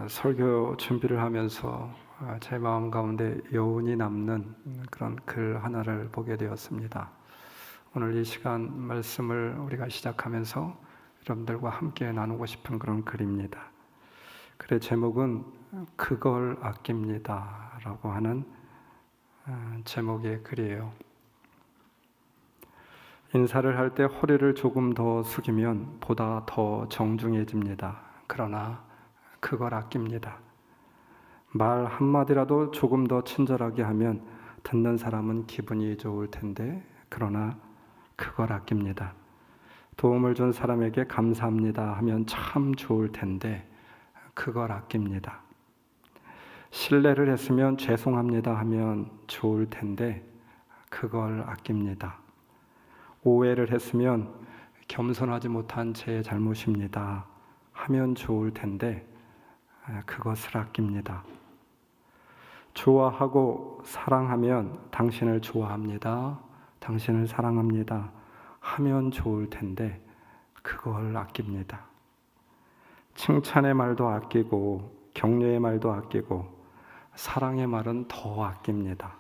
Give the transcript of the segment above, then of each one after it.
설교 준비를 하면서 제 마음 가운데 여운이 남는 그런 글 하나를 보게 되었습니다. 오늘 이 시간 말씀을 우리가 시작하면서 여러분들과 함께 나누고 싶은 그런 글입니다. 글의 제목은 그걸 아낍니다 라고 하는 제목의 글이에요. 인사를 할 때 허리를 조금 더 숙이면 보다 더 정중해집니다. 그러나 그걸 아낍니다. 말 한마디라도 조금 더 친절하게 하면 듣는 사람은 기분이 좋을 텐데, 그러나 그걸 아낍니다. 도움을 준 사람에게 감사합니다 하면 참 좋을 텐데, 그걸 아낍니다. 실례를 했으면 죄송합니다 하면 좋을 텐데, 그걸 아낍니다. 오해를 했으면 겸손하지 못한 제 잘못입니다 하면 좋을 텐데, 그것을 아낍니다. 좋아하고 사랑하면 당신을 좋아합니다, 당신을 사랑합니다 하면 좋을 텐데, 그걸 아낍니다. 칭찬의 말도 아끼고 격려의 말도 아끼고 사랑의 말은 더 아낍니다.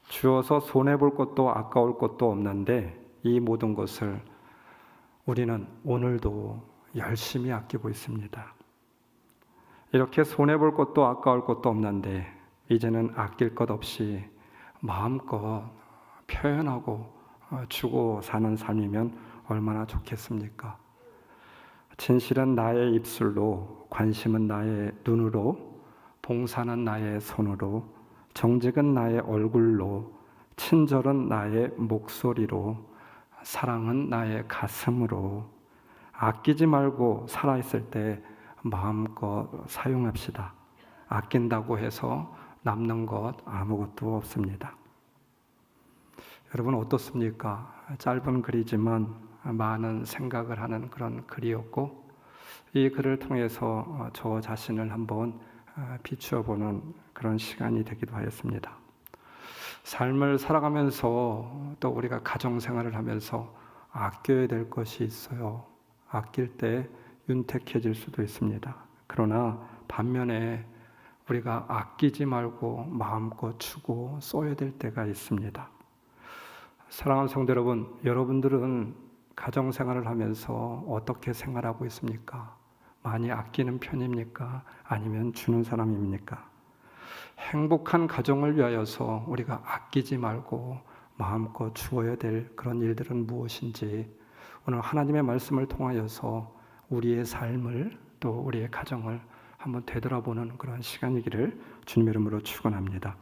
주어서 손해볼 것도 아까울 것도 없는데 이 모든 것을 우리는 오늘도 열심히 아끼고 있습니다. 이렇게 손해볼 것도 아까울 것도 없는데 이제는 아낄 것 없이 마음껏 표현하고 주고 사는 삶이면 얼마나 좋겠습니까? 진실은 나의 입술로, 관심은 나의 눈으로, 봉사는 나의 손으로, 정직은 나의 얼굴로, 친절은 나의 목소리로, 사랑은 나의 가슴으로. 아끼지 말고 살아있을 때 마음껏 사용합시다. 아낀다고 해서 남는 것 아무것도 없습니다. 여러분 어떻습니까? 짧은 글이지만 많은 생각을 하는 그런 글이었고, 이 글을 통해서 저 자신을 한번 비추어 보는 그런 시간이 되기도 하였습니다. 삶을 살아가면서 또 우리가 가정생활을 하면서 아껴야 될 것이 있어요. 아낄 때 윤택해질 수도 있습니다. 그러나 반면에 우리가 아끼지 말고 마음껏 주고 써야 될 때가 있습니다. 사랑하는 성도 여러분, 여러분들은 가정생활을 하면서 어떻게 생활하고 있습니까? 많이 아끼는 편입니까? 아니면 주는 사람입니까? 행복한 가정을 위하여서 우리가 아끼지 말고 마음껏 주어야 될 그런 일들은 무엇인지 오늘 하나님의 말씀을 통하여서 우리의 삶을 또 우리의 가정을 한번 되돌아보는 그런 시간이기를 주님의 이름으로 축원합니다.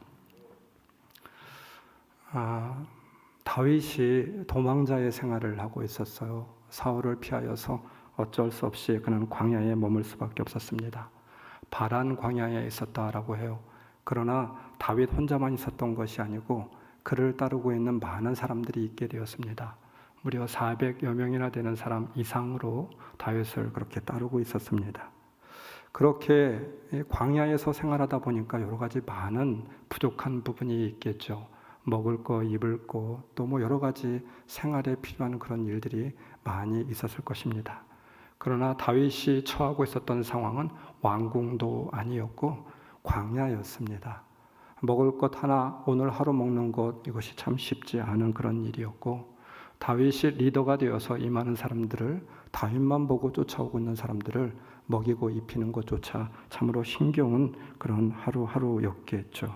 다윗이 도망자의 생활을 하고 있었어요. 사울을 피하여서 어쩔 수 없이 그는 광야에 머물 수밖에 없었습니다. 바란 광야에 있었다라고 해요. 그러나 다윗 혼자만 있었던 것이 아니고 그를 따르고 있는 많은 사람들이 있게 되었습니다. 무려 400여 명이나 되는 사람 이상으로 다윗을 그렇게 따르고 있었습니다. 그렇게 광야에서 생활하다 보니까 여러 가지 많은 부족한 부분이 있겠죠. 먹을 거, 입을 거, 또 여러 가지 생활에 필요한 그런 일들이 많이 있었을 것입니다. 그러나 다윗이 처하고 있었던 상황은 왕궁도 아니었고 광야였습니다. 먹을 것 하나, 오늘 하루 먹는 것, 이것이 참 쉽지 않은 그런 일이었고, 다윗이 리더가 되어서 이 많은 사람들을, 다윗만 보고 쫓아오고 있는 사람들을 먹이고 입히는 것조차 참으로 힘겨운 그런 하루하루였겠죠.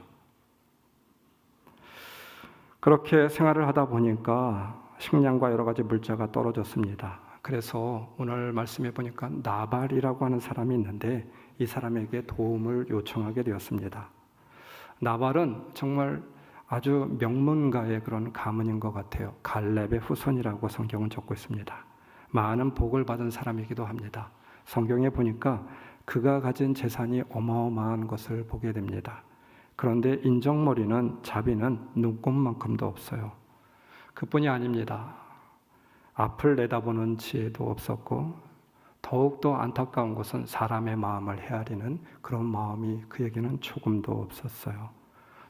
그렇게 생활을 하다 보니까 식량과 여러 가지 물자가 떨어졌습니다. 그래서 오늘 말씀해 보니까 나발이라고 하는 사람이 있는데 이 사람에게 도움을 요청하게 되었습니다. 나발은 정말 아주 명문가의 그런 가문인 것 같아요. 갈렙의 후손이라고 성경은 적고 있습니다. 많은 복을 받은 사람이기도 합니다. 성경에 보니까 그가 가진 재산이 어마어마한 것을 보게 됩니다. 그런데 인정머리는, 자비는 눈곱만큼도 없어요. 그뿐이 아닙니다. 앞을 내다보는 지혜도 없었고, 더욱더 안타까운 것은 사람의 마음을 헤아리는 그런 마음이 그에게는 조금도 없었어요.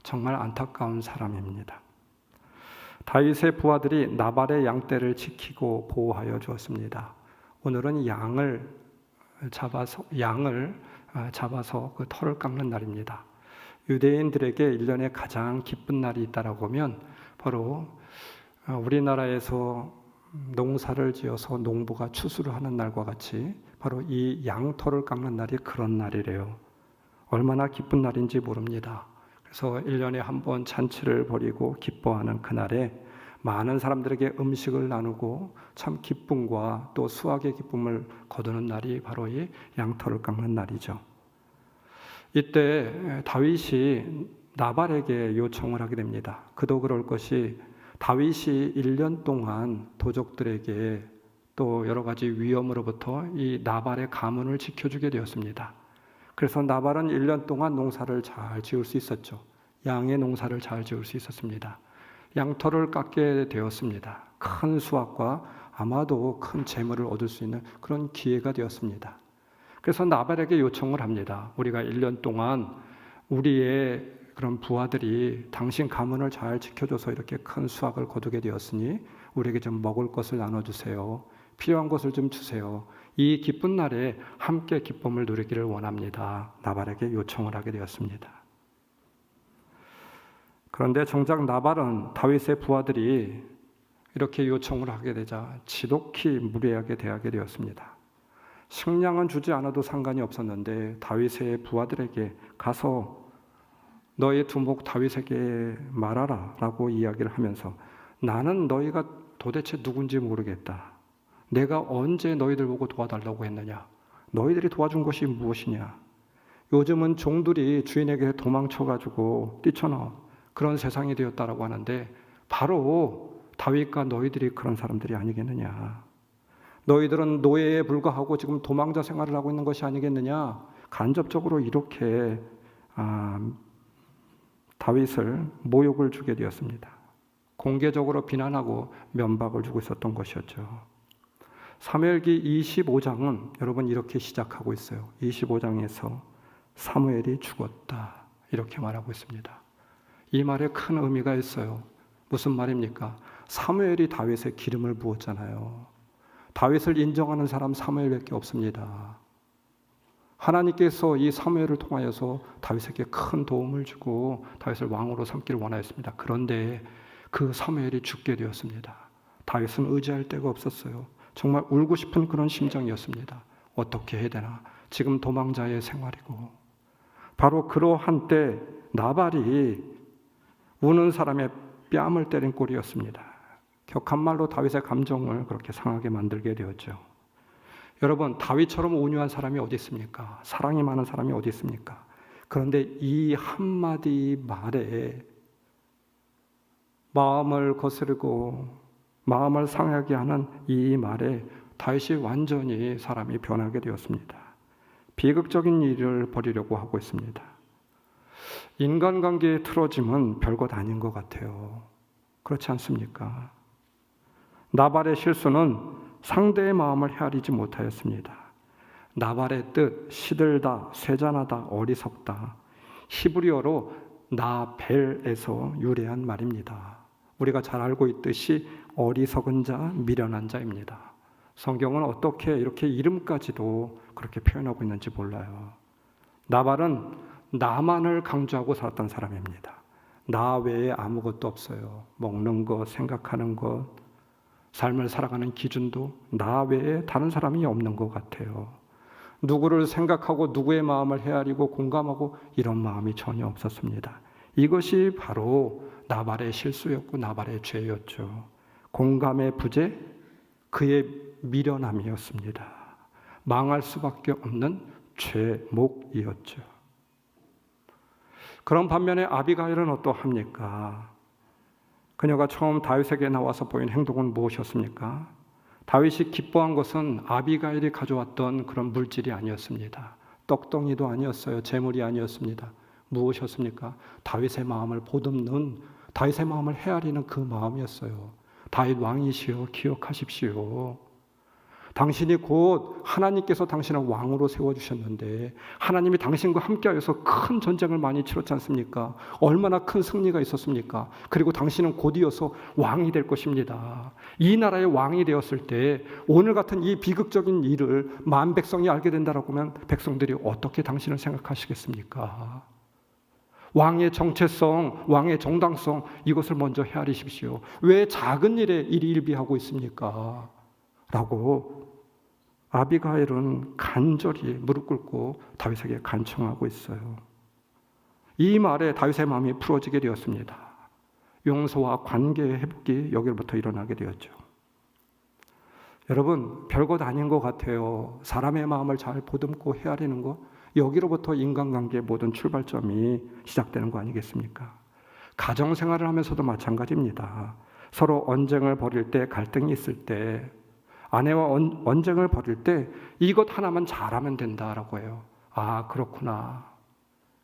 정말 안타까운 사람입니다. 다윗의 부하들이 나발의 양떼를 지키고 보호하여 주었습니다. 오늘은 양을 양을 잡아서 그 털을 깎는 날입니다. 유대인들에게 1년에 가장 기쁜 날이 있다라고 하면 바로 우리나라에서 농사를 지어서 농부가 추수를 하는 날과 같이 바로 이 양털을 깎는 날이 그런 날이래요. 얼마나 기쁜 날인지 모릅니다. 그래서 1년에 한 번 잔치를 벌이고 기뻐하는 그날에 많은 사람들에게 음식을 나누고 참 기쁨과 또 수확의 기쁨을 거두는 날이 바로 이 양털을 깎는 날이죠. 이때 다윗이 나발에게 요청을 하게 됩니다. 그도 그럴 것이 다윗이 1년 동안 도적들에게 또 여러 가지 위험으로부터 이 나발의 가문을 지켜주게 되었습니다. 그래서 나발은 1년 동안 농사를 잘 지을 수 있었죠. 양의 농사를 잘 지을 수 있었습니다. 양털을 깎게 되었습니다. 큰 수확과 아마도 큰 재물을 얻을 수 있는 그런 기회가 되었습니다. 그래서 나발에게 요청을 합니다. 우리가 1년 동안 우리의 그런 부하들이 당신 가문을 잘 지켜줘서 이렇게 큰 수확을 거두게 되었으니 우리에게 좀 먹을 것을 나눠주세요. 필요한 것을 좀 주세요. 이 기쁜 날에 함께 기쁨을 누리기를 원합니다. 나발에게 요청을 하게 되었습니다. 그런데 정작 나발은 다윗의 부하들이 이렇게 요청을 하게 되자 지독히 무례하게 대하게 되었습니다. 식량은 주지 않아도 상관이 없었는데 다윗의 부하들에게 가서 너의 두목 다윗에게 말하라 라고 이야기를 하면서 나는 너희가 도대체 누군지 모르겠다. 내가 언제 너희들 보고 도와달라고 했느냐? 너희들이 도와준 것이 무엇이냐? 요즘은 종들이 주인에게 도망쳐가지고 뛰쳐나온 그런 세상이 되었다라고 하는데 바로 다윗과 너희들이 그런 사람들이 아니겠느냐? 너희들은 노예에 불과하고 지금 도망자 생활을 하고 있는 것이 아니겠느냐? 간접적으로 이렇게 다윗을 모욕을 주게 되었습니다. 공개적으로 비난하고 면박을 주고 있었던 것이었죠. 사무엘기 25장은 여러분 이렇게 시작하고 있어요. 25장에서 사무엘이 죽었다 이렇게 말하고 있습니다. 이 말에 큰 의미가 있어요. 무슨 말입니까? 사무엘이 다윗에 기름을 부었잖아요. 다윗을 인정하는 사람 사무엘밖에 없습니다. 하나님께서 이 사무엘을 통하여서 다윗에게 큰 도움을 주고 다윗을 왕으로 삼기를 원하였습니다. 그런데 그 사무엘이 죽게 되었습니다. 다윗은 의지할 데가 없었어요. 정말 울고 싶은 그런 심정이었습니다. 어떻게 해야 되나? 지금 도망자의 생활이고 바로 그러한 때 나발이 우는 사람의 뺨을 때린 꼴이었습니다. 격한 말로 다윗의 감정을 그렇게 상하게 만들게 되었죠. 여러분, 다윗처럼 온유한 사람이 어디 있습니까? 사랑이 많은 사람이 어디 있습니까? 그런데 이 한마디 말에 마음을 거스르고 마음을 상하게 하는 이 말에 다윗이 완전히 사람이 변하게 되었습니다. 비극적인 일을 벌이려고 하고 있습니다. 인간관계의 틀어짐은 별것 아닌 것 같아요. 그렇지 않습니까? 나발의 실수는 상대의 마음을 헤아리지 못하였습니다. 나발의 뜻, 시들다, 세잔하다, 어리석다. 히브리어로 나벨에서 유래한 말입니다. 우리가 잘 알고 있듯이 어리석은 자, 미련한 자입니다. 성경은 어떻게 이렇게 이름까지도 그렇게 표현하고 있는지 몰라요. 나발은 나만을 강조하고 살았던 사람입니다. 나 외에 아무것도 없어요. 먹는 것, 생각하는 것, 삶을 살아가는 기준도 나 외에 다른 사람이 없는 것 같아요. 누구를 생각하고 누구의 마음을 헤아리고 공감하고 이런 마음이 전혀 없었습니다. 이것이 바로 나발의 실수였고 나발의 죄였죠. 공감의 부재, 그의 미련함이었습니다. 망할 수밖에 없는 죄목이었죠. 그런 반면에 아비가일은 어떠합니까? 그녀가 처음 다윗에게 나와서 보인 행동은 무엇이었습니까? 다윗이 기뻐한 것은 아비가일이 가져왔던 그런 물질이 아니었습니다. 떡덩이도 아니었어요. 재물이 아니었습니다. 무엇이었습니까? 다윗의 마음을 보듬는, 다윗의 마음을 헤아리는 그 마음이었어요. 다윗 왕이시여 기억하십시오. 당신이 곧 하나님께서 당신을 왕으로 세워주셨는데 하나님이 당신과 함께하여서 큰 전쟁을 많이 치렀지 않습니까? 얼마나 큰 승리가 있었습니까? 그리고 당신은 곧 이어서 왕이 될 것입니다. 이 나라의 왕이 되었을 때 오늘 같은 이 비극적인 일을 만 백성이 알게 된다라고 하면 백성들이 어떻게 당신을 생각하시겠습니까? 왕의 정체성, 왕의 정당성, 이것을 먼저 헤아리십시오. 왜 작은 일에 일희일비하고 있습니까? 라고 아비가일은 간절히 무릎 꿇고 다윗에게 간청하고 있어요. 이 말에 다윗의 마음이 풀어지게 되었습니다. 용서와 관계의 회복이 여기로부터 일어나게 되었죠. 여러분, 별것 아닌 것 같아요. 사람의 마음을 잘 보듬고 헤아리는 것, 여기로부터 인간관계의 모든 출발점이 시작되는 거 아니겠습니까? 가정생활을 하면서도 마찬가지입니다. 서로 언쟁을 벌일 때, 갈등이 있을 때, 아내와 언쟁을 벌일 때 이것 하나만 잘하면 된다라고 해요. 아, 그렇구나.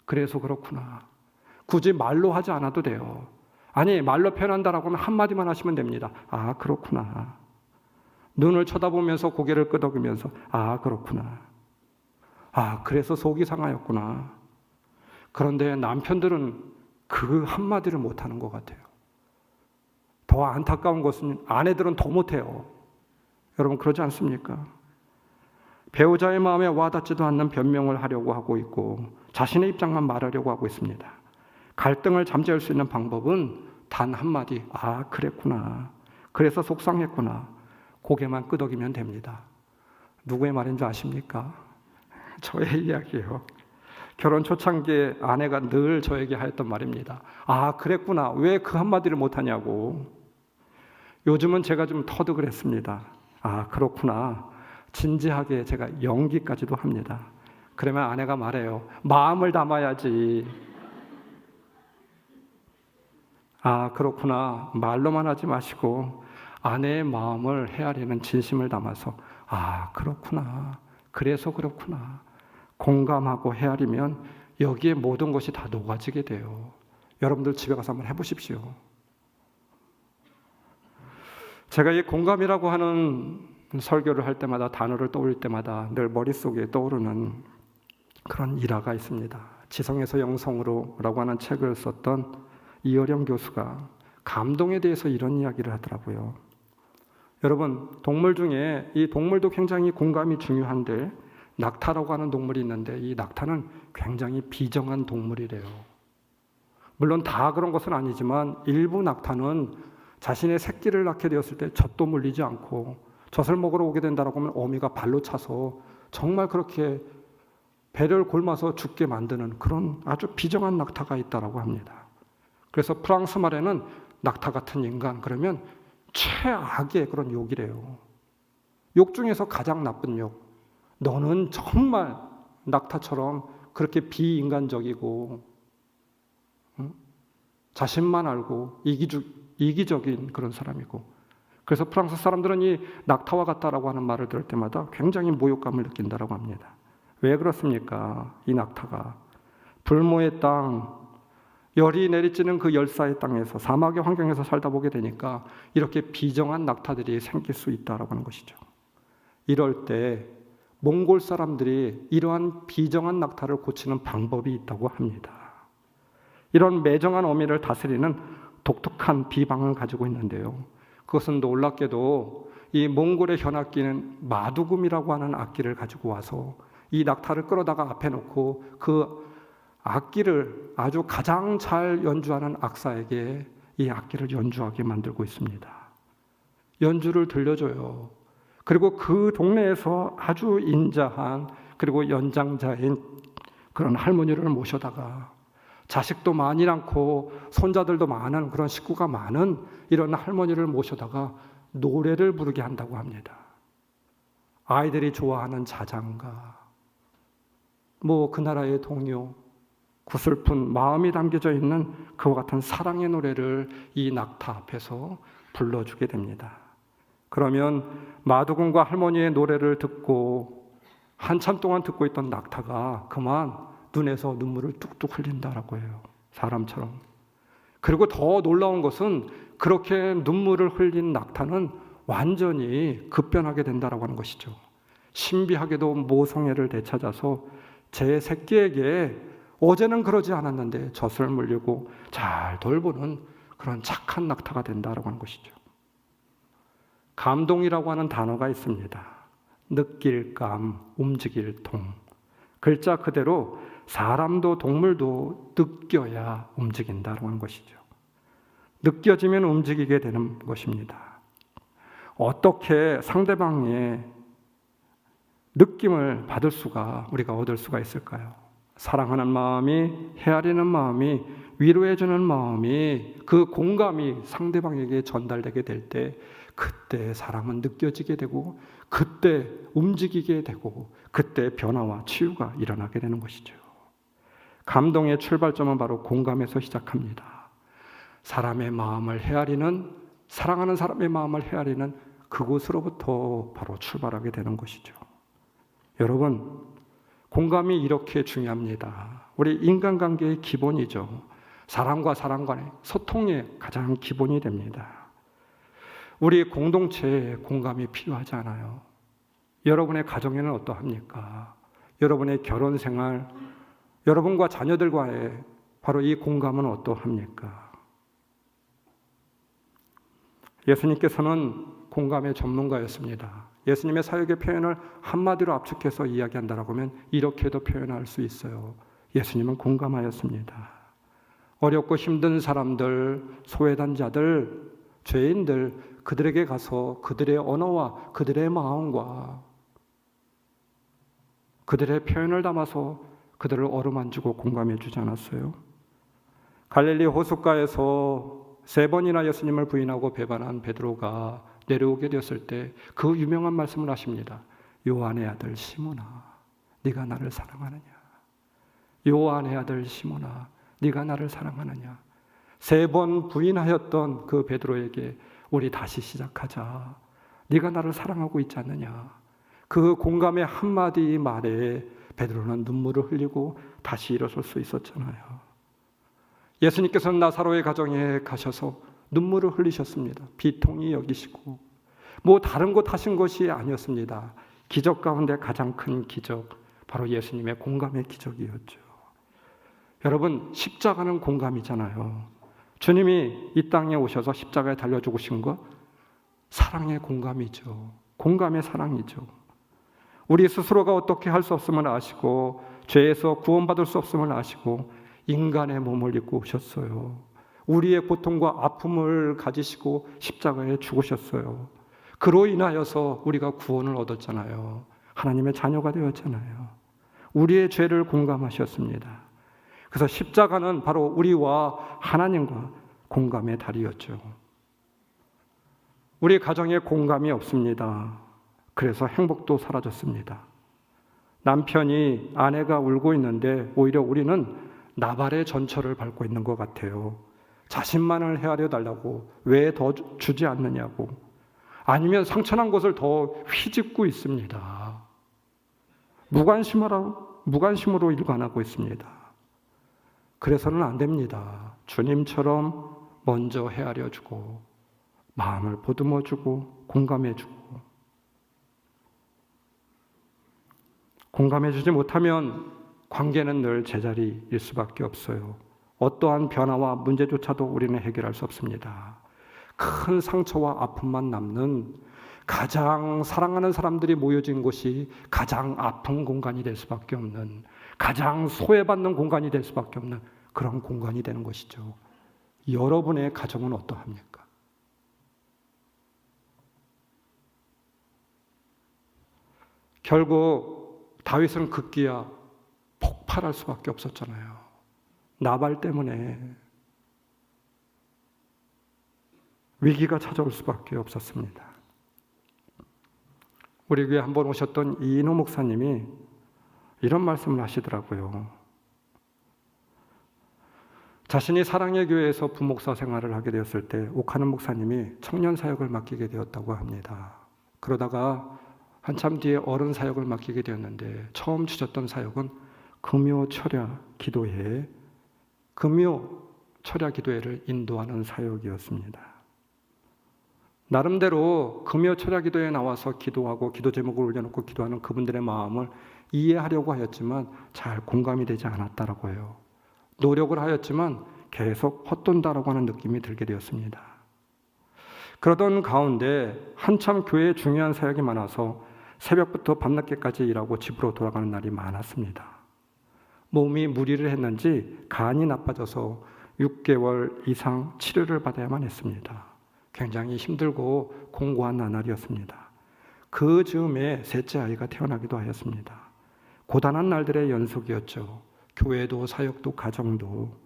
그래서 그렇구나. 굳이 말로 하지 않아도 돼요. 아니, 말로 표현한다라고 하면 한마디만 하시면 됩니다. 아, 그렇구나. 눈을 쳐다보면서 고개를 끄덕이면서 아, 그렇구나. 아, 그래서 속이 상하였구나. 그런데 남편들은 그 한마디를 못하는 것 같아요. 더 안타까운 것은 아내들은 더 못해요. 여러분, 그러지 않습니까? 배우자의 마음에 와닿지도 않는 변명을 하려고 하고 있고 자신의 입장만 말하려고 하고 있습니다. 갈등을 잠재울 수 있는 방법은 단 한마디, 아, 그랬구나. 그래서 속상했구나. 고개만 끄덕이면 됩니다. 누구의 말인지 아십니까? 저의 이야기예요. 결혼 초창기에 아내가 늘 저에게 하였던 말입니다. 아, 그랬구나. 왜 그 한마디를 못하냐고. 요즘은 제가 좀 터득을 했습니다. 아, 그렇구나. 진지하게 제가 연기까지도 합니다. 그러면 아내가 말해요. 마음을 담아야지. 아, 그렇구나. 말로만 하지 마시고 아내의 마음을 헤아리는 진심을 담아서 아, 그렇구나. 그래서 그렇구나. 공감하고 헤아리면 여기에 모든 것이 다 녹아지게 돼요. 여러분들 집에 가서 한번 해보십시오. 제가 이 공감이라고 하는 설교를 할 때마다 단어를 떠올릴 때마다 늘 머릿속에 떠오르는 그런 일화가 있습니다. 지성에서 영성으로 라고 하는 책을 썼던 이어령 교수가 감동에 대해서 이런 이야기를 하더라고요. 여러분, 동물 중에 이 동물도 굉장히 공감이 중요한데 낙타라고 하는 동물이 있는데 이 낙타는 굉장히 비정한 동물이래요. 물론 다 그런 것은 아니지만 일부 낙타는 자신의 새끼를 낳게 되었을 때 젖도 물리지 않고 젖을 먹으러 오게 된다고 하면 어미가 발로 차서 정말 그렇게 배를 골마서 죽게 만드는 그런 아주 비정한 낙타가 있다고 합니다. 그래서 프랑스 말에는 낙타 같은 인간 그러면 최악의 그런 욕이래요. 욕 중에서 가장 나쁜 욕. 너는 정말 낙타처럼 그렇게 비인간적이고 자신만 알고 이기적인 그런 사람이고, 그래서 프랑스 사람들은 이 낙타와 같다라고 하는 말을 들을 때마다 굉장히 모욕감을 느낀다라고 합니다. 왜 그렇습니까? 이 낙타가 불모의 땅, 열이 내리쬐는 그 열사의 땅에서 사막의 환경에서 살다 보게 되니까 이렇게 비정한 낙타들이 생길 수 있다라고 하는 것이죠. 이럴 때 몽골 사람들이 이러한 비정한 낙타를 고치는 방법이 있다고 합니다. 이런 매정한 어미를 다스리는 독특한 비방을 가지고 있는데요. 그것은 놀랍게도 이 몽골의 현악기는 마두금이라고 하는 악기를 가지고 와서 이 낙타를 끌어다가 앞에 놓고 그 악기를 아주 가장 잘 연주하는 악사에게 이 악기를 연주하게 만들고 있습니다. 연주를 들려줘요. 그리고 그 동네에서 아주 인자한 그리고 연장자인 그런 할머니를 모셔다가 자식도 많이 낳고 손자들도 많은 그런 식구가 많은 이런 할머니를 모셔다가 노래를 부르게 한다고 합니다. 아이들이 좋아하는 자장가, 그 나라의 동요, 구슬픈 마음이 담겨져 있는 그와 같은 사랑의 노래를 이 낙타 앞에서 불러주게 됩니다. 그러면 마두군과 할머니의 노래를 듣고 한참 동안 듣고 있던 낙타가 그만 눈에서 눈물을 뚝뚝 흘린다라고 해요. 사람처럼. 그리고 더 놀라운 것은 그렇게 눈물을 흘린 낙타는 완전히 급변하게 된다라고 하는 것이죠. 신비하게도 모성애를 되찾아서 제 새끼에게 어제는 그러지 않았는데 젖을 물리고 잘 돌보는 그런 착한 낙타가 된다라고 하는 것이죠. 감동이라고 하는 단어가 있습니다. 느낄 감, 움직일 동. 글자 그대로 사람도 동물도 느껴야 움직인다라고 하는 것이죠. 느껴지면 움직이게 되는 것입니다. 어떻게 상대방의 느낌을 받을 수가, 우리가 얻을 수가 있을까요? 사랑하는 마음이, 헤아리는 마음이, 위로해주는 마음이, 그 공감이 상대방에게 전달되게 될 때 그때 사랑은 느껴지게 되고 그때 움직이게 되고 그때 변화와 치유가 일어나게 되는 것이죠. 감동의 출발점은 바로 공감에서 시작합니다. 사람의 마음을 헤아리는, 사랑하는 사람의 마음을 헤아리는 그곳으로부터 바로 출발하게 되는 것이죠. 여러분, 공감이 이렇게 중요합니다. 우리 인간관계의 기본이죠. 사람과 사람 간의 소통의 가장 기본이 됩니다. 우리 공동체에 공감이 필요하지 않아요? 여러분의 가정에는 어떠합니까? 여러분의 결혼 생활, 여러분과 자녀들과의 바로 이 공감은 어떠합니까? 예수님께서는 공감의 전문가였습니다. 예수님의 사역의 표현을 한마디로 압축해서 이야기한다라고 하면 이렇게도 표현할 수 있어요. 예수님은 공감하였습니다. 어렵고 힘든 사람들, 소외단자들, 죄인들, 그들에게 가서 그들의 언어와 그들의 마음과 그들의 표현을 담아서 그들을 어루만지고 공감해 주지 않았어요? 갈릴리 호숫가에서 3번이나 예수님을 부인하고 배반한 베드로가 내려오게 되었을 때 그 유명한 말씀을 하십니다. 요한의 아들 시몬아, 네가 나를 사랑하느냐? 요한의 아들 시몬아, 네가 나를 사랑하느냐? 3번 부인하였던 그 베드로에게 우리 다시 시작하자. 네가 나를 사랑하고 있지 않느냐? 그 공감의 한마디 말에 베드로는 눈물을 흘리고 다시 일어설 수 있었잖아요. 예수님께서는 나사로의 가정에 가셔서 눈물을 흘리셨습니다. 비통히 여기시고 뭐 다른 곳 하신 것이 아니었습니다. 기적 가운데 가장 큰 기적, 바로 예수님의 공감의 기적이었죠. 여러분, 십자가는 공감이잖아요. 주님이 이 땅에 오셔서 십자가에 달려 죽으신 것, 사랑의 공감이죠. 공감의 사랑이죠. 우리 스스로가 어떻게 할 수 없음을 아시고 죄에서 구원받을 수 없음을 아시고 인간의 몸을 입고 오셨어요. 우리의 고통과 아픔을 가지시고 십자가에 죽으셨어요. 그로 인하여서 우리가 구원을 얻었잖아요. 하나님의 자녀가 되었잖아요. 우리의 죄를 공감하셨습니다. 그래서 십자가는 바로 우리와 하나님과 공감의 다리였죠. 우리 가정에 공감이 없습니다. 그래서 행복도 사라졌습니다. 남편이 아내가 울고 있는데 오히려 우리는 나발의 전철을 밟고 있는 것 같아요. 자신만을 헤아려 달라고 왜 더 주지 않느냐고, 아니면 상처난 곳을 더 휘집고 있습니다. 무관심으로 일관하고 있습니다. 그래서는 안 됩니다. 주님처럼 먼저 헤아려주고 마음을 보듬어주고 공감해주고, 공감해주지 못하면 관계는 늘 제자리일 수밖에 없어요. 어떠한 변화와 문제조차도 우리는 해결할 수 없습니다. 큰 상처와 아픔만 남는, 가장 사랑하는 사람들이 모여진 곳이 가장 아픈 공간이 될 수밖에 없는, 가장 소외받는 공간이 될 수밖에 없는 그런 공간이 되는 것이죠. 여러분의 가정은 어떠합니까? 결국 다윗은 급기야 폭발할 수밖에 없었잖아요. 나발 때문에 위기가 찾아올 수밖에 없었습니다. 우리 교회 한번 오셨던 이인호 목사님이 이런 말씀을 하시더라고요. 자신이 사랑의 교회에서 부목사 생활을 하게 되었을 때 옥하는 목사님이 청년 사역을 맡기게 되었다고 합니다. 그러다가 한참 뒤에 어른 사역을 맡기게 되었는데 처음 주셨던 사역은 금요 철야 기도회, 금요 철야 기도회를 인도하는 사역이었습니다. 나름대로 금요 철야 기도에 나와서 기도하고 기도 제목을 올려놓고 기도하는 그분들의 마음을 이해하려고 하였지만 잘 공감이 되지 않았다라고 해요. 노력을 하였지만 계속 헛돈다라고 하는 느낌이 들게 되었습니다. 그러던 가운데 한참 교회에 중요한 사역이 많아서 새벽부터 밤늦게까지 일하고 집으로 돌아가는 날이 많았습니다. 몸이 무리를 했는지 간이 나빠져서 6개월 이상 치료를 받아야만 했습니다. 굉장히 힘들고 공고한 나날이었습니다. 그 즈음에 셋째 아이가 태어나기도 하였습니다. 고단한 날들의 연속이었죠. 교회도 사역도 가정도.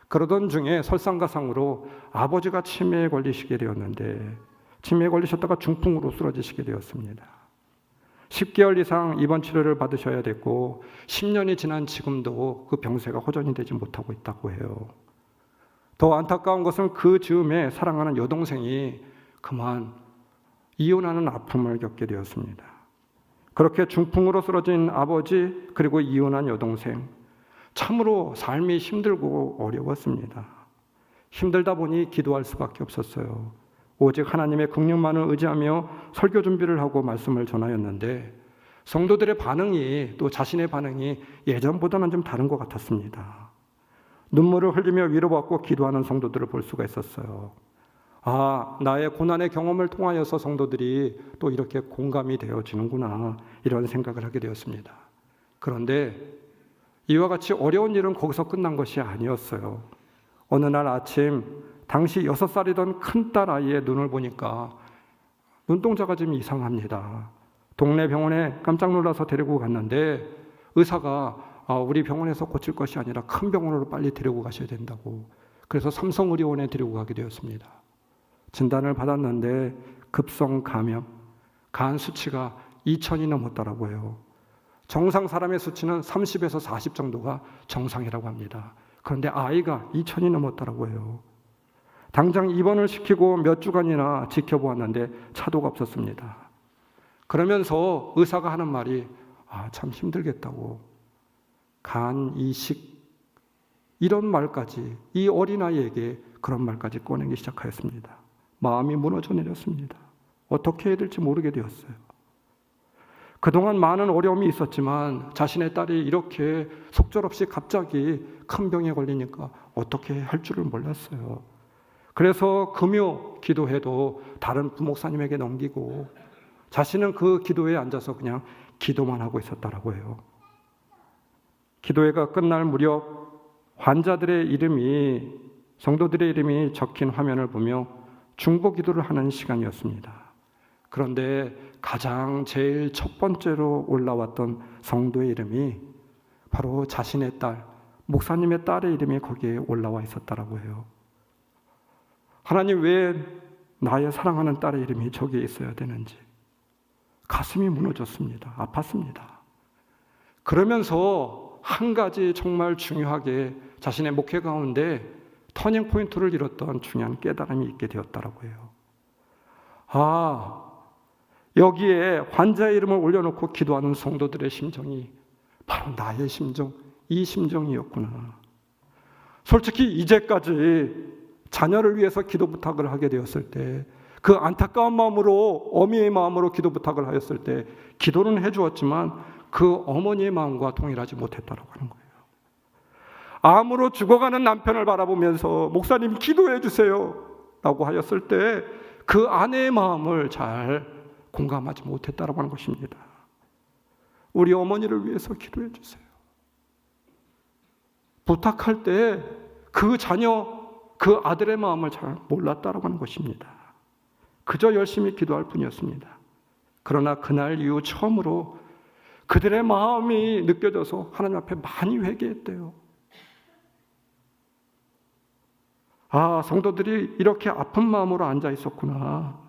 그러던 중에 설상가상으로 아버지가 치매에 걸리시게 되었는데 치매에 걸리셨다가 중풍으로 쓰러지시게 되었습니다. 10개월 이상 입원 치료를 받으셔야 됐고 10년이 지난 지금도 그 병세가 호전이 되지 못하고 있다고 해요. 더 안타까운 것은 그 즈음에 사랑하는 여동생이 그만 이혼하는 아픔을 겪게 되었습니다. 그렇게 중풍으로 쓰러진 아버지 그리고 이혼한 여동생, 참으로 삶이 힘들고 어려웠습니다. 힘들다 보니 기도할 수밖에 없었어요. 오직 하나님의 긍휼만을 의지하며 설교 준비를 하고 말씀을 전하였는데 성도들의 반응이 또 자신의 반응이 예전보다는 좀 다른 것 같았습니다. 눈물을 흘리며 위로받고 기도하는 성도들을 볼 수가 있었어요. 아, 나의 고난의 경험을 통하여서 성도들이 또 이렇게 공감이 되어지는구나 이런 생각을 하게 되었습니다. 그런데 이와 같이 어려운 일은 거기서 끝난 것이 아니었어요. 어느 날 아침 당시 6살이던 큰딸 아이의 눈을 보니까 눈동자가 좀 이상합니다. 동네 병원에 깜짝 놀라서 데리고 갔는데 의사가 우리 병원에서 고칠 것이 아니라 큰 병원으로 빨리 데리고 가셔야 된다고. 그래서 삼성의료원에 데리고 가게 되었습니다. 진단을 받았는데 급성 감염, 간 수치가 2000이 넘었다라고 해요. 정상 사람의 수치는 30에서 40 정도가 정상이라고 합니다. 그런데 아이가 2000이 넘었다라고 해요. 당장 입원을 시키고 몇 주간이나 지켜보았는데 차도가 없었습니다. 그러면서 의사가 하는 말이 참 힘들겠다고. 간 이식 이런 말까지 이 어린아이에게 그런 말까지 꺼내기 시작하였습니다. 마음이 무너져 내렸습니다. 어떻게 해야 될지 모르게 되었어요. 그동안 많은 어려움이 있었지만 자신의 딸이 이렇게 속절없이 갑자기 큰 병에 걸리니까 어떻게 할 줄을 몰랐어요. 그래서 금요 기도해도 다른 부목사님에게 넘기고 자신은 그 기도회에 앉아서 그냥 기도만 하고 있었다라고 해요. 기도회가 끝날 무렵 환자들의 이름이, 성도들의 이름이 적힌 화면을 보며 중보 기도를 하는 시간이었습니다. 그런데 가장 제일 첫 번째로 올라왔던 성도의 이름이 바로 자신의 딸, 목사님의 딸의 이름이 거기에 올라와 있었다라고 해요. 하나님, 왜 나의 사랑하는 딸의 이름이 저기에 있어야 되는지 가슴이 무너졌습니다. 아팠습니다. 그러면서 한 가지 정말 중요하게 자신의 목회 가운데 터닝 포인트를 이뤘던 중요한 깨달음이 있게 되었다라고 해요. 여기에 환자의 이름을 올려놓고 기도하는 성도들의 심정이 바로 나의 심정, 이 심정이었구나. 솔직히 이제까지 자녀를 위해서 기도 부탁을 하게 되었을 때 그 안타까운 마음으로, 어미의 마음으로 기도 부탁을 하였을 때 기도는 해주었지만 그 어머니의 마음과 동일하지 못했다라고 하는 거예요. 암으로 죽어가는 남편을 바라보면서 목사님 기도해 주세요 라고 하였을 때 그 아내의 마음을 잘 공감하지 못했다라고 하는 것입니다. 우리 어머니를 위해서 기도해 주세요. 부탁할 때 그 자녀, 그 아들의 마음을 잘 몰랐다라고 하는 것입니다. 그저 열심히 기도할 뿐이었습니다. 그러나 그날 이후 처음으로 그들의 마음이 느껴져서 하나님 앞에 많이 회개했대요. 성도들이 이렇게 아픈 마음으로 앉아 있었구나.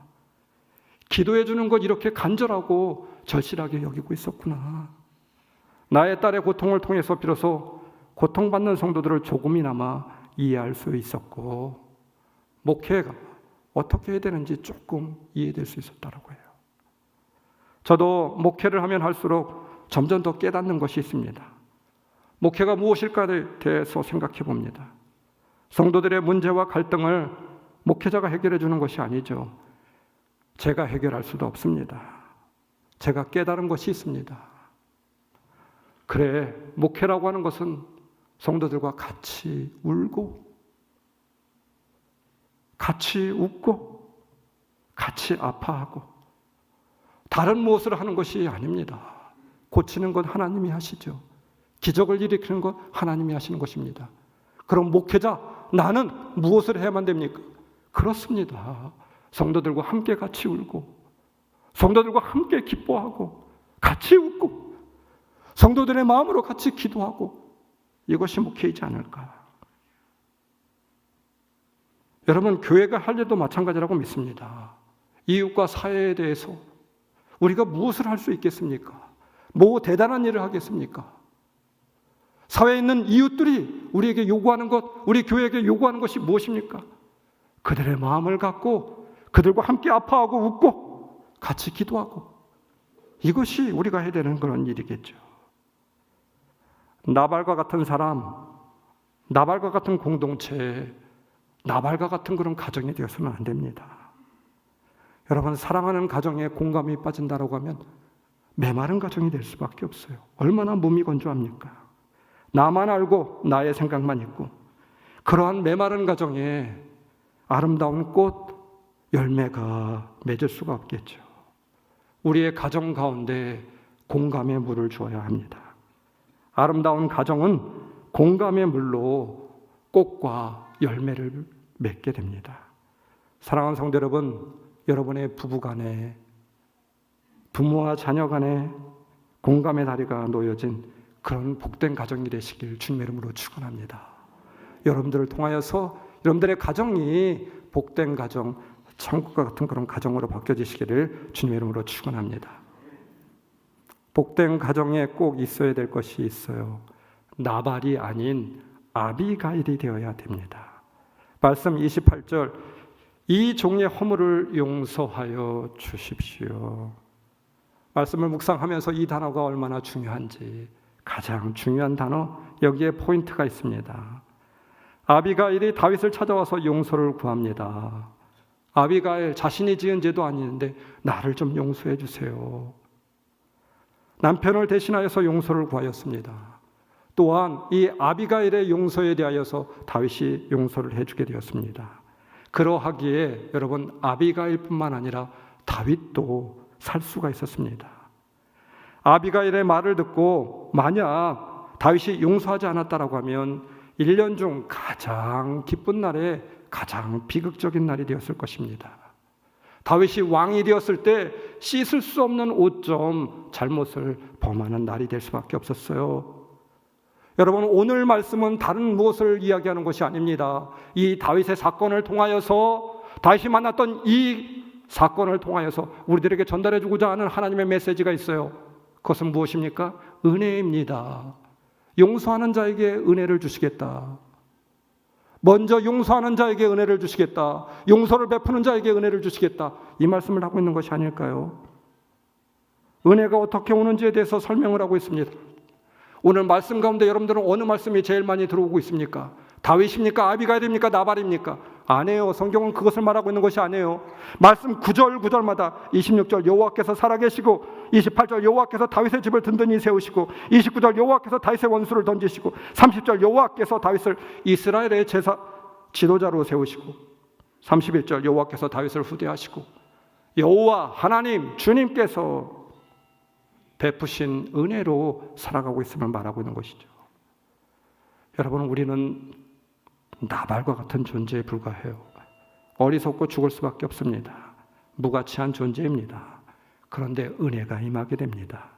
기도해 주는 것 이렇게 간절하고 절실하게 여기고 있었구나. 나의 딸의 고통을 통해서 비로소 고통받는 성도들을 조금이나마 이해할 수 있었고 목회가 어떻게 해야 되는지 조금 이해될 수 있었다라고 해요. 저도 목회를 하면 할수록 점점 더 깨닫는 것이 있습니다. 목회가 무엇일까에 대해서 생각해 봅니다. 성도들의 문제와 갈등을 목회자가 해결해 주는 것이 아니죠. 제가 해결할 수도 없습니다. 제가 깨달은 것이 있습니다. 그래, 목회라고 하는 것은 성도들과 같이 울고, 같이 웃고, 같이 아파하고, 다른 무엇을 하는 것이 아닙니다. 고치는 건 하나님이 하시죠. 기적을 일으키는 건 하나님이 하시는 것입니다. 그럼 목회자, 나는 무엇을 해야만 됩니까? 그렇습니다. 성도들과 함께 같이 울고, 성도들과 함께 기뻐하고, 같이 웃고, 성도들의 마음으로 같이 기도하고, 이것이 목회이지 않을까? 여러분, 교회가 할 일도 마찬가지라고 믿습니다. 이웃과 사회에 대해서 우리가 무엇을 할 수 있겠습니까? 뭐 대단한 일을 하겠습니까? 사회에 있는 이웃들이 우리에게 요구하는 것, 우리 교회에게 요구하는 것이 무엇입니까? 그들의 마음을 갖고 그들과 함께 아파하고 웃고 같이 기도하고, 이것이 우리가 해야 되는 그런 일이겠죠. 나발과 같은 사람, 나발과 같은 공동체, 나발과 같은 그런 가정이 되어서는 안 됩니다. 여러분, 사랑하는 가정에 공감이 빠진다라고 하면 메마른 가정이 될 수밖에 없어요. 얼마나 몸이 건조합니까? 나만 알고 나의 생각만 있고, 그러한 메마른 가정에 아름다운 꽃, 열매가 맺을 수가 없겠죠. 우리의 가정 가운데 공감의 물을 주어야 합니다. 아름다운 가정은 공감의 물로 꽃과 열매를 맺게 됩니다. 사랑하는 성도 여러분, 여러분의 부부간에, 부모와 자녀 간에 공감의 다리가 놓여진 그런 복된 가정이 되시길 주님의 이름으로 축원합니다. 여러분들을 통하여서 여러분들의 가정이 복된 가정, 천국과 같은 그런 가정으로 바뀌어지시기를 주님의 이름으로 축원합니다. 복된 가정에 꼭 있어야 될 것이 있어요. 나발이 아닌 아비가일이 되어야 됩니다. 말씀 28절, 이 종의 허물을 용서하여 주십시오. 말씀을 묵상하면서 이 단어가 얼마나 중요한지, 가장 중요한 단어, 여기에 포인트가 있습니다. 아비가일이 다윗을 찾아와서 용서를 구합니다. 아비가일, 자신이 지은 죄도 아닌데 나를 좀 용서해 주세요. 남편을 대신하여서 용서를 구하였습니다. 또한 이 아비가일의 용서에 대하여서 다윗이 용서를 해주게 되었습니다. 그러하기에 여러분, 아비가일뿐만 아니라 다윗도 살 수가 있었습니다. 아비가일의 말을 듣고 만약 다윗이 용서하지 않았다라고 하면 1년 중 가장 기쁜 날에 가장 비극적인 날이 되었을 것입니다. 다윗이 왕이 되었을 때 씻을 수 없는 5점 잘못을 범하는 날이 될 수밖에 없었어요. 여러분, 오늘 말씀은 다른 무엇을 이야기하는 것이 아닙니다. 이 다윗의 사건을 통하여서, 다윗이 만났던 이 사건을 통하여서 우리들에게 전달해주고자 하는 하나님의 메시지가 있어요. 그것은 무엇입니까? 은혜입니다. 용서하는 자에게 은혜를 주시겠다. 먼저 용서하는 자에게 은혜를 주시겠다. 용서를 베푸는 자에게 은혜를 주시겠다. 이 말씀을 하고 있는 것이 아닐까요? 은혜가 어떻게 오는지에 대해서 설명을 하고 있습니다. 오늘 말씀 가운데 여러분들은 어느 말씀이 제일 많이 들어오고 있습니까? 다윗입니까? 아비가일입니까? 나발입니까? 아니에요. 성경은 그것을 말하고 있는 것이 아니에요. 말씀 9절 9절마다 26절 여호와께서 살아계시고, 28절 여호와께서 다윗의 집을 든든히 세우시고, 29절 여호와께서 다윗의 원수를 던지시고, 30절 여호와께서 다윗을 이스라엘의 제사 지도자로 세우시고, 31절 여호와께서 다윗을 후대하시고, 여호와 하나님 주님께서 베푸신 은혜로 살아가고 있음을 말하고 있는 것이죠. 여러분, 우리는 나발과 같은 존재에 불과해요. 어리석고 죽을 수밖에 없습니다. 무가치한 존재입니다. 그런데 은혜가 임하게 됩니다.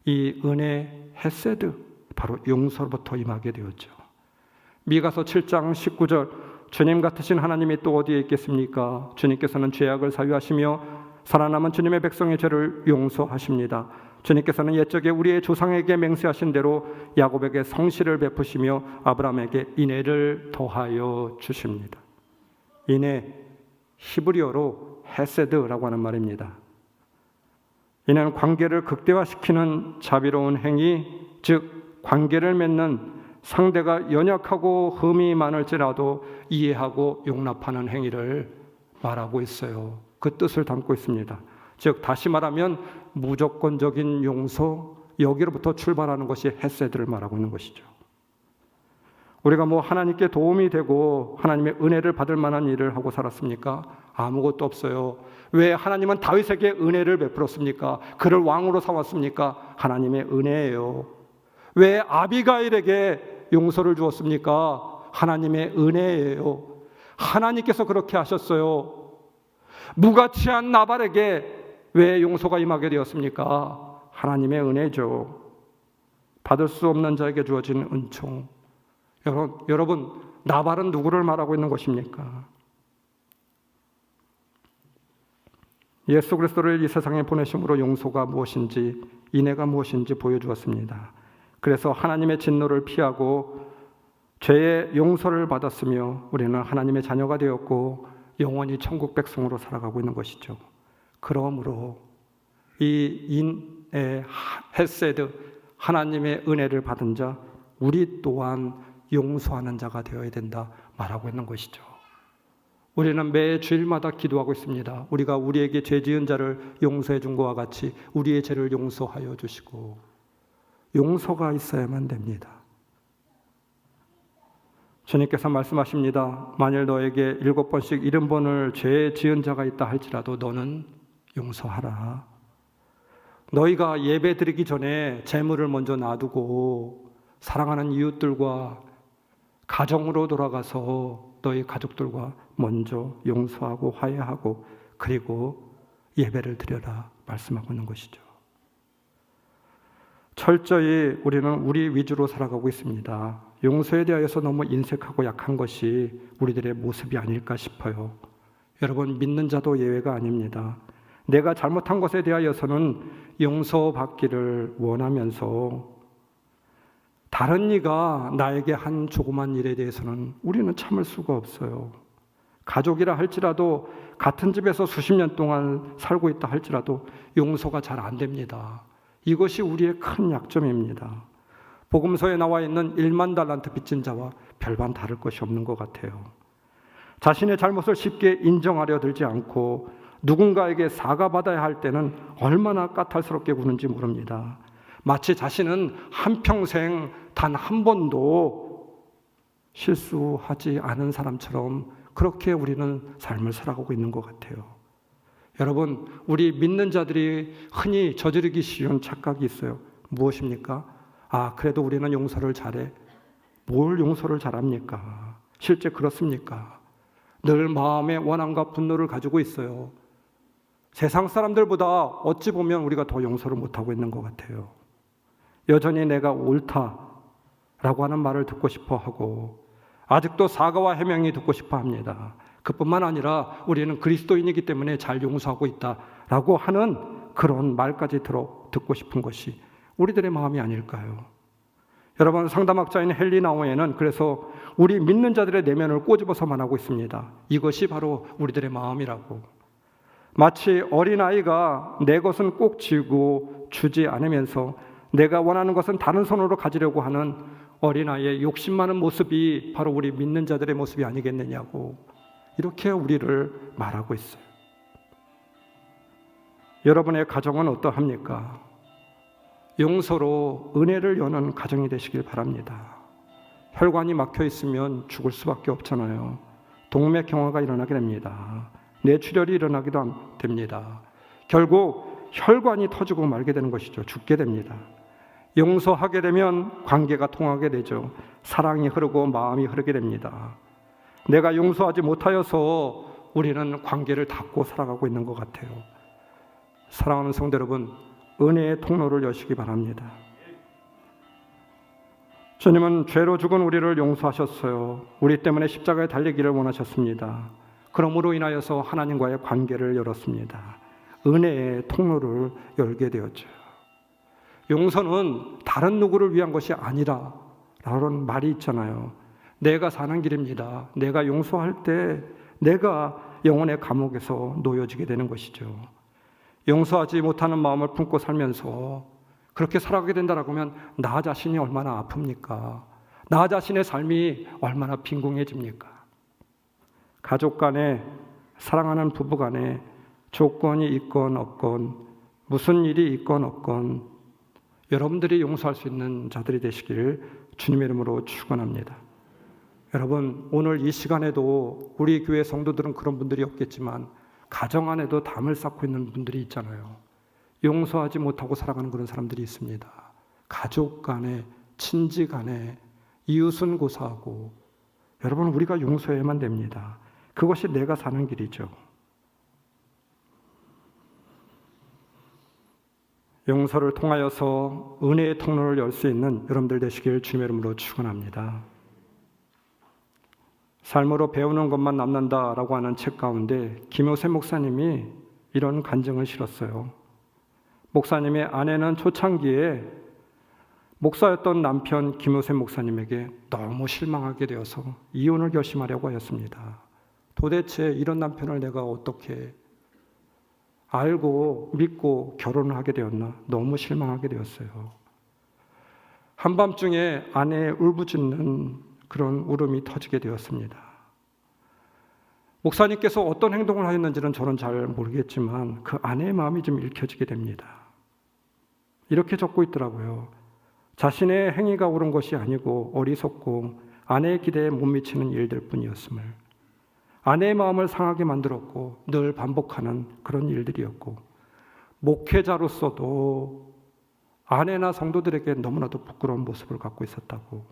이 은혜 헤세드, 바로 용서로부터 임하게 되었죠. 미가서 7장 19절, 주님 같으신 하나님이 또 어디에 있겠습니까? 주님께서는 죄악을 사유하시며 살아남은 주님의 백성의 죄를 용서하십니다. 주님께서는 옛적에 우리의 조상에게 맹세하신 대로 야곱에게 성실을 베푸시며 아브라함에게 인애를 더하여 주십니다. 인애, 히브리어로 헤세드라고 하는 말입니다. 이는 관계를 극대화시키는 자비로운 행위, 즉 관계를 맺는 상대가 연약하고 흠이 많을지라도 이해하고 용납하는 행위를 말하고 있어요. 그 뜻을 담고 있습니다. 즉 다시 말하면 무조건적인 용서, 여기로부터 출발하는 것이 헤세드를 말하고 있는 것이죠. 우리가 하나님께 도움이 되고 하나님의 은혜를 받을 만한 일을 하고 살았습니까? 아무것도 없어요. 왜 하나님은 다윗에게 은혜를 베풀었습니까? 그를 왕으로 삼았습니까? 하나님의 은혜예요. 왜 아비가일에게 용서를 주었습니까? 하나님의 은혜예요. 하나님께서 그렇게 하셨어요. 무가치한 나발에게 왜 용서가 임하게 되었습니까? 하나님의 은혜죠. 받을 수 없는 자에게 주어진 은총. 여러분, 나발은 누구를 말하고 있는 것입니까? 예수 그리스도를 이 세상에 보내심으로 용서가 무엇인지, 인애가 무엇인지 보여주었습니다. 그래서 하나님의 진노를 피하고 죄의 용서를 받았으며 우리는 하나님의 자녀가 되었고 영원히 천국 백성으로 살아가고 있는 것이죠. 그러므로 이 인의 헤세드, 하나님의 은혜를 받은 자, 우리 또한 용서하는 자가 되어야 된다 말하고 있는 것이죠. 우리는 매 주일마다 기도하고 있습니다. 우리가 우리에게 죄 지은 자를 용서해 준 것과 같이 우리의 죄를 용서하여 주시고, 용서가 있어야만 됩니다. 주님께서 말씀하십니다. 만일 너에게 7번씩 70번을 죄 지은 자가 있다 할지라도 너는 용서하라. 너희가 예배 드리기 전에 재물을 먼저 놔두고 사랑하는 이웃들과 가정으로 돌아가서 너희 가족들과 먼저 용서하고 화해하고 그리고 예배를 드려라 말씀하고 있는 것이죠. 철저히 우리는 우리 위주로 살아가고 있습니다. 용서에 대하여서 너무 인색하고 약한 것이 우리들의 모습이 아닐까 싶어요. 여러분, 믿는 자도 예외가 아닙니다. 내가 잘못한 것에 대하여서는 용서받기를 원하면서 다른 이가 나에게 한 조그만 일에 대해서는 우리는 참을 수가 없어요. 가족이라 할지라도, 같은 집에서 수십 년 동안 살고 있다 할지라도 용서가 잘 안 됩니다. 이것이 우리의 큰 약점입니다. 복음서에 나와 있는 1만 달란트 빚진 자와 별반 다를 것이 없는 것 같아요. 자신의 잘못을 쉽게 인정하려 들지 않고 누군가에게 사과받아야 할 때는 얼마나 까탈스럽게 구는지 모릅니다. 마치 자신은 한평생 단 한 번도 실수하지 않은 사람처럼 그렇게 우리는 삶을 살아가고 있는 것 같아요. 여러분, 우리 믿는 자들이 흔히 저지르기 쉬운 착각이 있어요. 무엇입니까? 그래도 우리는 용서를 잘해. 뭘 용서를 잘합니까? 실제 그렇습니까? 늘 마음의 원함과 분노를 가지고 있어요. 세상 사람들보다 어찌 보면 우리가 더 용서를 못하고 있는 것 같아요. 여전히 내가 옳다라고 하는 말을 듣고 싶어 하고 아직도 사과와 해명이 듣고 싶어 합니다. 그뿐만 아니라 우리는 그리스도인이기 때문에 잘 용서하고 있다라고 하는 그런 말까지 듣고 싶은 것이 우리들의 마음이 아닐까요? 여러분, 상담학자인 헨리 나우에는 그래서 우리 믿는 자들의 내면을 꼬집어서 말하고 있습니다. 이것이 바로 우리들의 마음이라고. 마치 어린아이가 내 것은 꼭 쥐고 주지 않으면서 내가 원하는 것은 다른 손으로 가지려고 하는 어린아이의 욕심 많은 모습이 바로 우리 믿는 자들의 모습이 아니겠느냐고, 이렇게 우리를 말하고 있어요. 여러분의 가정은 어떠합니까? 용서로 은혜를 여는 가정이 되시길 바랍니다. 혈관이 막혀 있으면 죽을 수밖에 없잖아요. 동맥경화가 일어나게 됩니다. 뇌출혈이 일어나기도 됩니다. 결국 혈관이 터지고 말게 되는 것이죠. 죽게 됩니다. 용서하게 되면 관계가 통하게 되죠. 사랑이 흐르고 마음이 흐르게 됩니다. 내가 용서하지 못하여서 우리는 관계를 닫고 살아가고 있는 것 같아요. 사랑하는 성도 여러분, 은혜의 통로를 여시기 바랍니다. 주님은 죄로 죽은 우리를 용서하셨어요. 우리 때문에 십자가에 달리기를 원하셨습니다. 그러므로 인하여서 하나님과의 관계를 열었습니다. 은혜의 통로를 열게 되었죠. 용서는 다른 누구를 위한 것이 아니라 라는 말이 있잖아요. 내가 사는 길입니다. 내가 용서할 때 내가 영혼의 감옥에서 놓여지게 되는 것이죠. 용서하지 못하는 마음을 품고 살면서 그렇게 살아가게 된다라고 하면 나 자신이 얼마나 아픕니까? 나 자신의 삶이 얼마나 빈궁해집니까? 가족 간에, 사랑하는 부부 간에 조건이 있건 없건 무슨 일이 있건 없건 여러분들이 용서할 수 있는 자들이 되시기를 주님의 이름으로 축원합니다. 여러분, 오늘 이 시간에도 우리 교회 성도들은 그런 분들이 없겠지만 가정 안에도 담을 쌓고 있는 분들이 있잖아요. 용서하지 못하고 살아가는 그런 사람들이 있습니다. 가족 간에, 친지 간에, 이웃은 고사하고. 여러분, 우리가 용서해야만 됩니다. 그것이 내가 사는 길이죠. 용서를 통하여서 은혜의 통로를 열 수 있는 여러분들 되시길 주님의 이름으로 축원합니다. 삶으로 배우는 것만 남는다라고 하는 책 가운데 김효세 목사님이 이런 간증을 실었어요. 목사님의 아내는 초창기에 목사였던 남편 김효세 목사님에게 너무 실망하게 되어서 이혼을 결심하려고 하였습니다. 도대체 이런 남편을 내가 어떻게 알고 믿고 결혼을 하게 되었나? 너무 실망하게 되었어요. 한밤중에 아내의 울부짖는 그런 울음이 터지게 되었습니다. 목사님께서 어떤 행동을 하였는지는 저는 잘 모르겠지만 그 아내의 마음이 좀 읽혀지게 됩니다. 이렇게 적고 있더라고요. 자신의 행위가 옳은 것이 아니고 어리석고 아내의 기대에 못 미치는 일들 뿐이었음을, 아내의 마음을 상하게 만들었고 늘 반복하는 그런 일들이었고, 목회자로서도 아내나 성도들에게 너무나도 부끄러운 모습을 갖고 있었다고.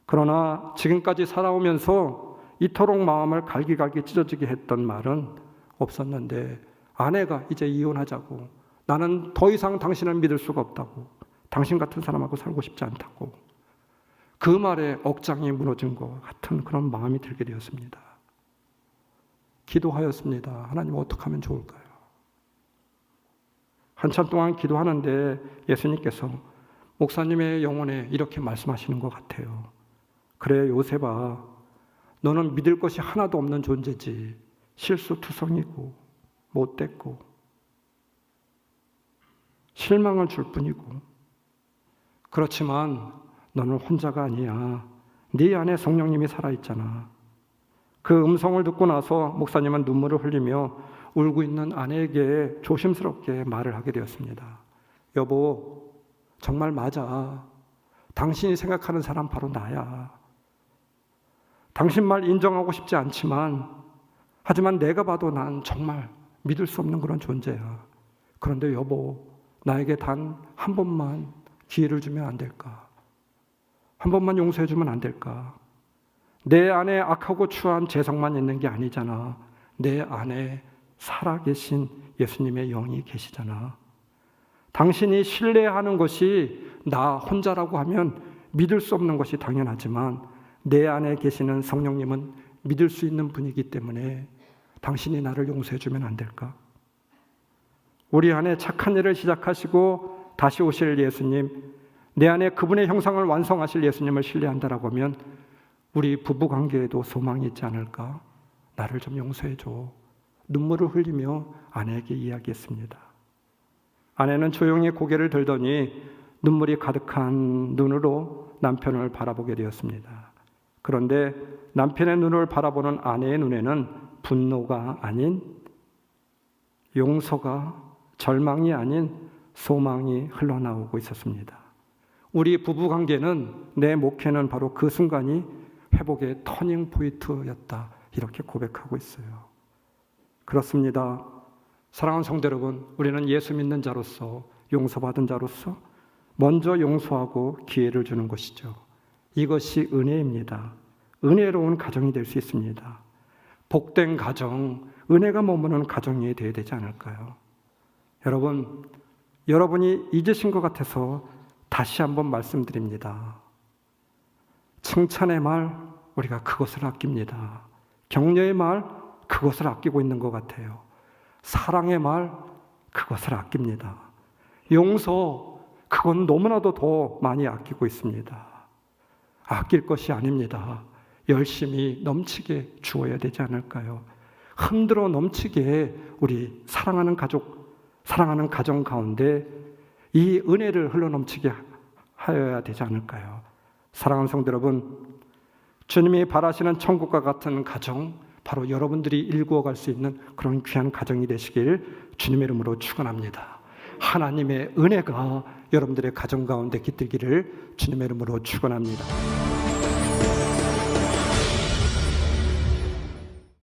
그러나 지금까지 살아오면서 이토록 마음을 갈기갈기 찢어지게 했던 말은 없었는데, 아내가 이제 이혼하자고, 나는 더 이상 당신을 믿을 수가 없다고, 당신 같은 사람하고 살고 싶지 않다고, 그 말에 억장이 무너진 것 같은 그런 마음이 들게 되었습니다. 기도하였습니다. 하나님, 어떻게 하면 좋을까요? 한참 동안 기도하는데 예수님께서 목사님의 영혼에 이렇게 말씀하시는 것 같아요. 그래, 요셉아, 너는 믿을 것이 하나도 없는 존재지. 실수투성이고 못됐고 실망을 줄 뿐이고, 그렇지만 너는 혼자가 아니야. 네 안에 성령님이 살아있잖아. 그 음성을 듣고 나서 목사님은 눈물을 흘리며 울고 있는 아내에게 조심스럽게 말을 하게 되었습니다. 여보, 정말 맞아. 당신이 생각하는 사람 바로 나야. 당신 말 인정하고 싶지 않지만, 하지만 내가 봐도 난 정말 믿을 수 없는 그런 존재야. 그런데 여보, 나에게 단 한 번만 기회를 주면 안 될까? 한 번만 용서해 주면 안 될까? 내 안에 악하고 추한 재성만 있는 게 아니잖아. 내 안에 살아계신 예수님의 영이 계시잖아. 당신이 신뢰하는 것이 나 혼자라고 하면 믿을 수 없는 것이 당연하지만, 내 안에 계시는 성령님은 믿을 수 있는 분이기 때문에 당신이 나를 용서해 주면 안 될까? 우리 안에 착한 일을 시작하시고 다시 오실 예수님, 내 안에 그분의 형상을 완성하실 예수님을 신뢰한다라고 하면 우리 부부관계에도 소망이 있지 않을까? 나를 좀 용서해 줘. 눈물을 흘리며 아내에게 이야기했습니다. 아내는 조용히 고개를 들더니 눈물이 가득한 눈으로 남편을 바라보게 되었습니다. 그런데 남편의 눈을 바라보는 아내의 눈에는 분노가 아닌 용서가, 절망이 아닌 소망이 흘러나오고 있었습니다. 우리 부부관계는, 내 목회는 바로 그 순간이 회복의 터닝 포인트였다, 이렇게 고백하고 있어요. 그렇습니다. 사랑하는 성도 여러분, 우리는 예수 믿는 자로서, 용서받은 자로서 먼저 용서하고 기회를 주는 것이죠. 이것이 은혜입니다. 은혜로운 가정이 될 수 있습니다. 복된 가정, 은혜가 머무는 가정이 되어야 되지 않을까요? 여러분, 여러분이 잊으신 것 같아서 다시 한번 말씀드립니다. 칭찬의 말, 우리가 그것을 아낍니다. 격려의 말, 그것을 아끼고 있는 것 같아요. 사랑의 말, 그것을 아낍니다. 용서, 그건 너무나도 더 많이 아끼고 있습니다. 아낄 것이 아닙니다. 열심히 넘치게 주어야 되지 않을까요? 흔들어 넘치게 우리 사랑하는 가족, 사랑하는 가정 가운데 이 은혜를 흘러넘치게 하여야 되지 않을까요? 사랑하는 성도 여러분, 주님이 바라시는 천국과 같은 가정, 바로 여러분들이 일구어 갈 수 있는 그런 귀한 가정이 되시길 주님의 이름으로 축원합니다. 하나님의 은혜가 여러분들의 가정 가운데 깃들기를 주님의 이름으로 축원합니다.